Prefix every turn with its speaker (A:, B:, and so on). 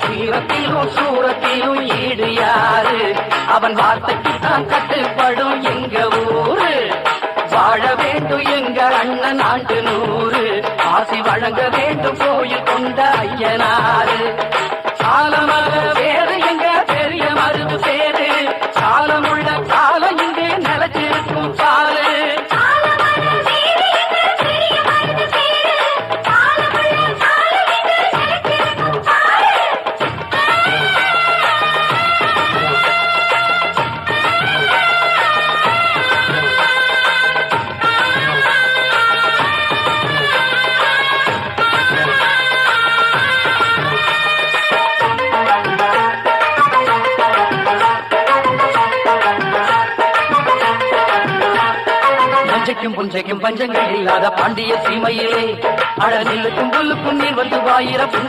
A: சீரத்திலும் சூரத்திலும் ஈடு யாரு? அவன் வார்த்தைக்கு தான் கட்டுப்படும் எங்க ஊரு. வாழ வேண்டும் எங்க அண்ணன் ஆண்டு 100. ஆசி வழங்க வேண்டும் கோயில் கொண்ட ஐயனாரு. காலமர வேறு எங்க பெரிய மருது பேரு. காலமுள்ள காலம் இங்கே நிலச்சிருக்கும் பாரு. புஞ்சைக்கும் பஞ்சங்கள் இல்லாத பாண்டிய சீமையிலே அழகிலுக்கும் புல்லுக்கும் நீர் வந்து வாயிரம்